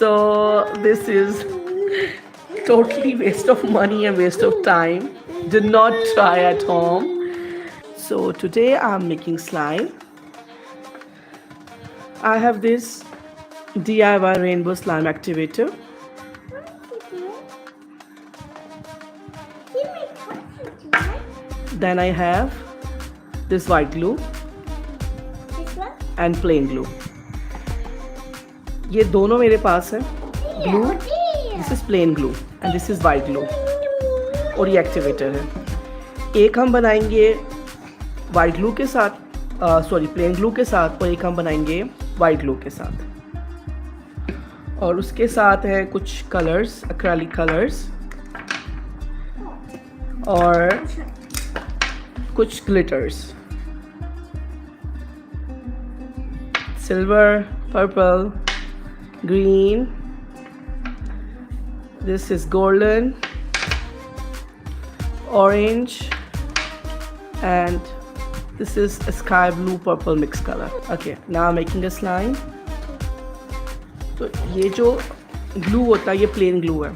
So this is totally waste of money and waste of time. Do not try at home. So today I'm making slime. I have this DIY rainbow slime activator. Then I have this white glue and plain glue. ये दोनों मेरे पास है. Glue, this is plain glue and this is white glue. और ये activator है. एक हम बनाएंगे white glue के साथ, plain glue के साथ, और एक हम बनाएंगे white glue के साथ. और उसके साथ है कुछ कलर्स, acrylic कलर्स और कुछ glitters. Silver, purple, green. This is golden, orange, and this is a sky blue purple mixed color. Okay, now I'm making a slime. तो ये जो glue होता है ये plain glue है.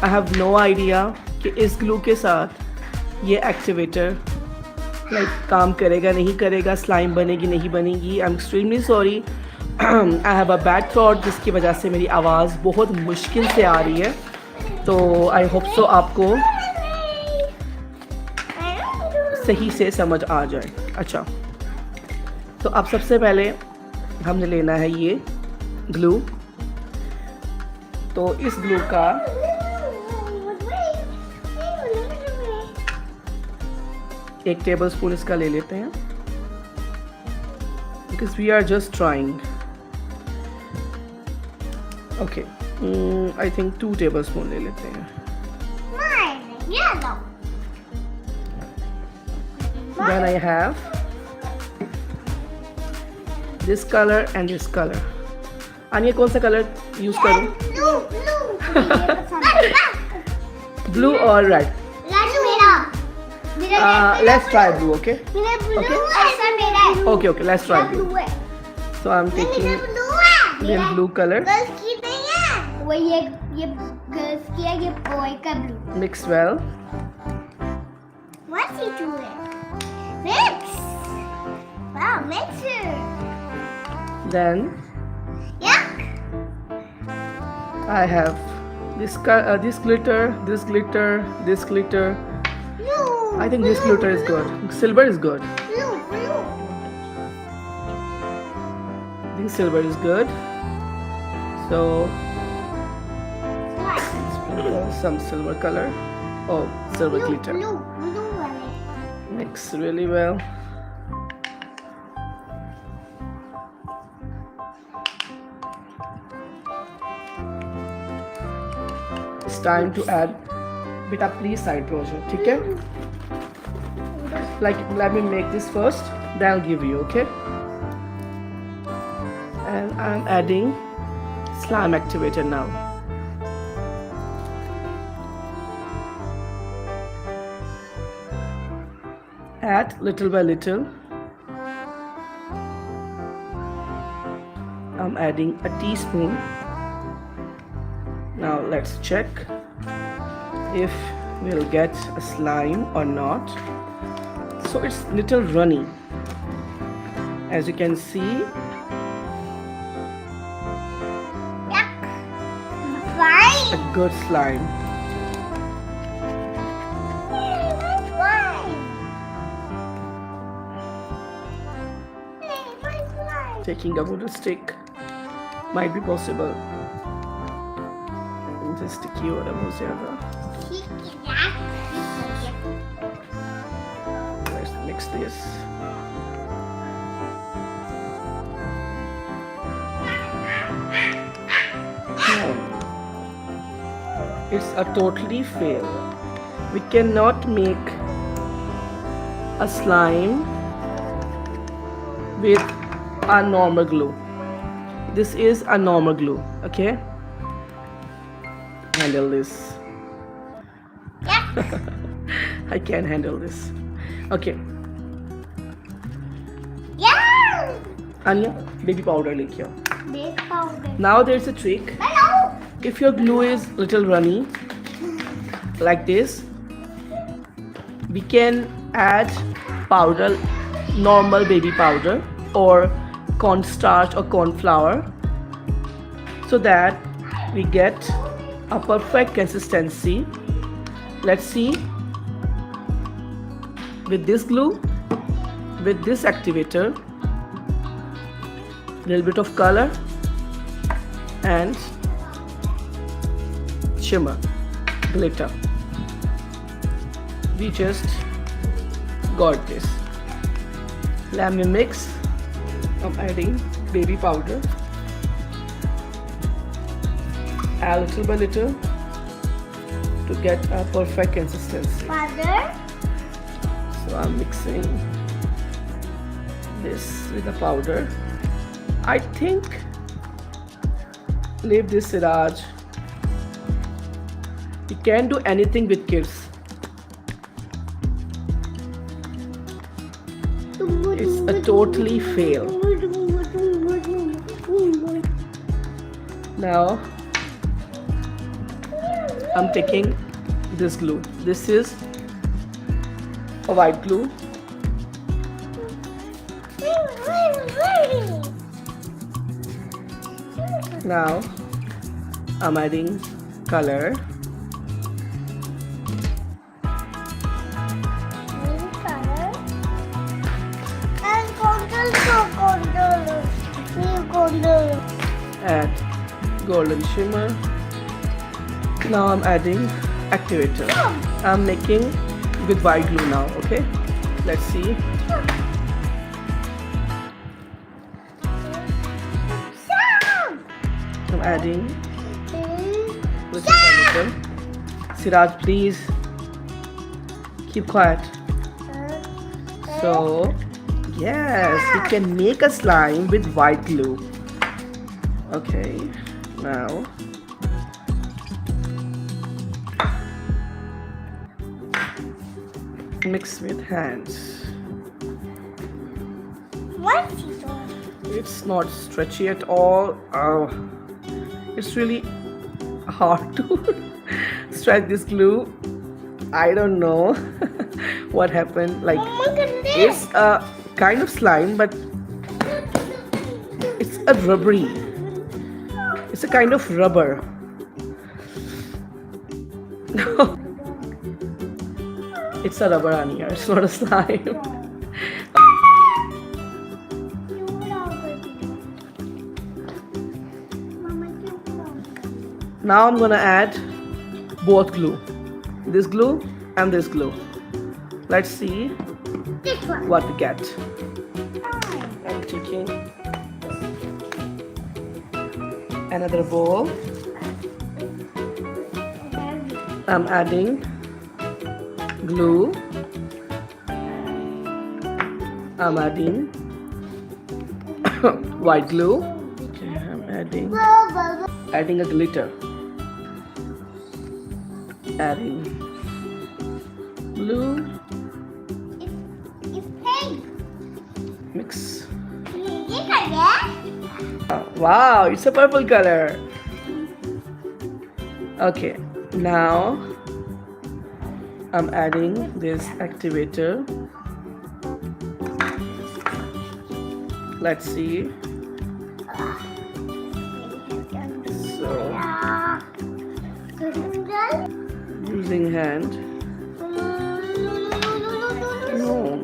I have no idea कि इस glue के साथ ये एक्टिवेटर काम करेगा नहीं करेगा, स्लाइम बनेगी नहीं बनेगी. I am extremely sorry. I have a bad throat जिसकी वजह से मेरी आवाज़ बहुत मुश्किल से आ रही है. तो आई होप सो आपको सही से समझ आ जाए. अच्छा, तो अब सबसे पहले हमने लेना है ये ग्लू. तो इस ग्लू का एक टेबल स्पून इसका ले लेते हैं, because we are just trying. Okay, I think 2 tablespoon ले लेते हैं. Then I have this color and this color. आनिया कौन सा कलर यूज करूं? ब्लू और red. Let's try blue, okay? Okay, let's try blue. So I'm taking this blue color. वो ये girls की है, ये boy का blue. Mix well. What's he doing? Mix. Wow, mixer. Then Yuck. I have this glitter, this glitter, this glitter. No. I think this glitter is good. Silver is good. Blue. I think silver is good. So sprinkle some silver color. Oh, silver glitter. Blue वाले. Mix really well. It's time to add. Beta, please side project, ठीक है? Like, let me make this first, then I'll give you, okay? And I'm adding slime activator now. Add little by little. I'm adding a teaspoon. Now let's check if we'll get a slime or not. So it's little runny, as you can see. Yuck. Slime. A good slime. Slime. My slime. Taking a wooden stick might be possible. Just sticky हो रहा है बहुत ज़्यादा. Let's mix this. It's a totally fail. We cannot make a slime with a normal glue. This is a normal glue, okay? Handle this. Yeah. I can't handle this. Okay. Yeah. Anya, baby powder लेके आओ. Bake powder. Now there's a trick. Hello. If your glue is little runny, like this, we can add powder, normal baby powder or cornstarch or corn flour, so that we get a perfect consistency. Let's see. With this glue, with this activator, little bit of color and shimmer, glitter, we just got this. Let me mix. I'm adding baby powder, add little by little to get a perfect consistency. Father. So I'm mixing this with the powder. I think leave this, Siraj. You can't do anything with kids. It's a totally fail. Now I'm taking this glue. This is a white glue. Now I'm adding color. Add golden shimmer. Now I'm adding activator. I'm making with white glue now. Okay, let's see. I'm adding little by little. Siraj, please keep quiet. So yes, we can make a slime with white glue. Okay, now mix with hands. What is it? It's not stretchy at all. It's really hard to stretch this glue. I don't know what happened. Like, it's a kind of slime, but it's a rubbery. It's a kind of rubber. No, it's a rubber on here. It's not a slime. Now I'm gonna add both glue, this glue and this glue. Let's see what we get. I'm taking another bowl. I'm adding glue. I'm adding white glue. Okay, I'm adding a glitter. Adding blue. It's pink. Mix. Yeah. Wow, it's a purple color. Okay, now I'm adding this activator. Let's see. So, using hand. No.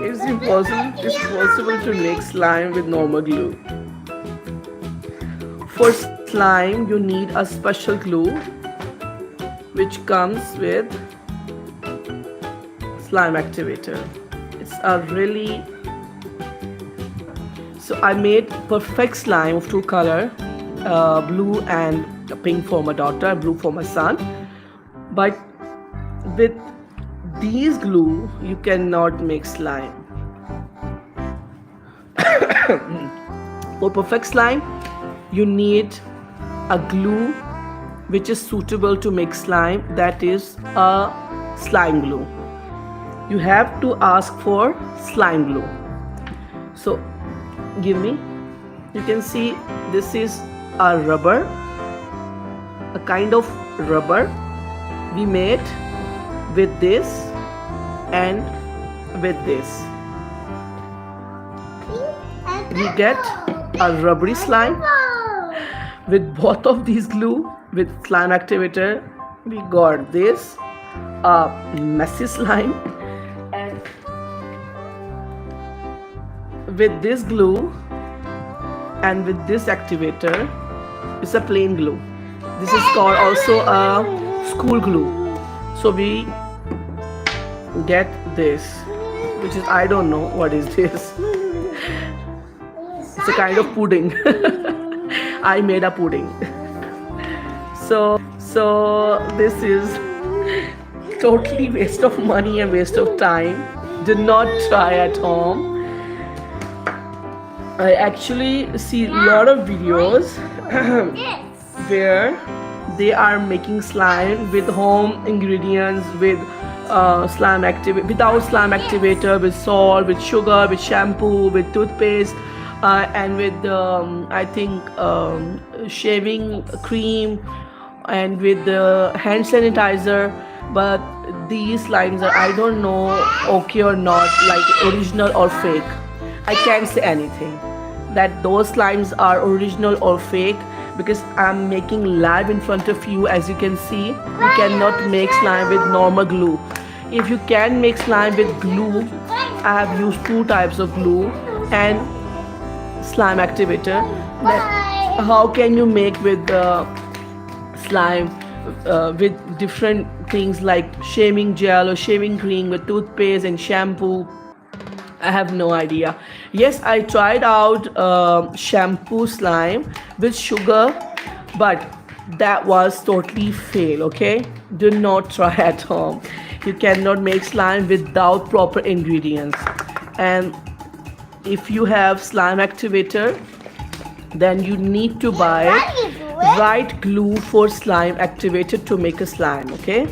It's impossible. It's possible to make slime with normal glue. For slime, you need a special glue which comes with slime activator. It's a really, so I made perfect slime of two color, blue and pink for my daughter, blue for my son. But with these glue, you cannot make slime. For perfect slime, you need a glue which is suitable to make slime, that is a slime glue. You have to ask for slime glue. So give me, you can see this is a rubber, a kind of rubber we made with this and with this. We get a rubbery slime. With both of these glue, with slime activator, we got this messy slime, and with this glue and with this activator, it's a plain glue. This is called also a school glue. So we get this, which is, I don't know what is this. It's a kind of pudding. I made a pudding. So this is totally waste of money and waste of time. Do not try at home. I actually see a lot of videos where they are making slime with home ingredients, with without slime activator, with salt, with sugar, with shampoo, with toothpaste, and with I think shaving cream, and with the hand sanitizer. But these slimes are, I don't know, okay or not, like original or fake. I can't say anything that those slimes are original or fake, because I'm making live in front of you. As you can see, you cannot make slime with normal glue. If you can make slime with glue, I have used two types of glue and slime activator. Then how can you make with slime with different things like shaving gel or shaving cream, with toothpaste and shampoo? I have no idea. Yes, I tried out shampoo slime with sugar, but that was totally fail. Okay, do not try at home. You cannot make slime without proper ingredients. And if you have slime activator, then you need to buy right glue for slime activator to make a slime. Okay.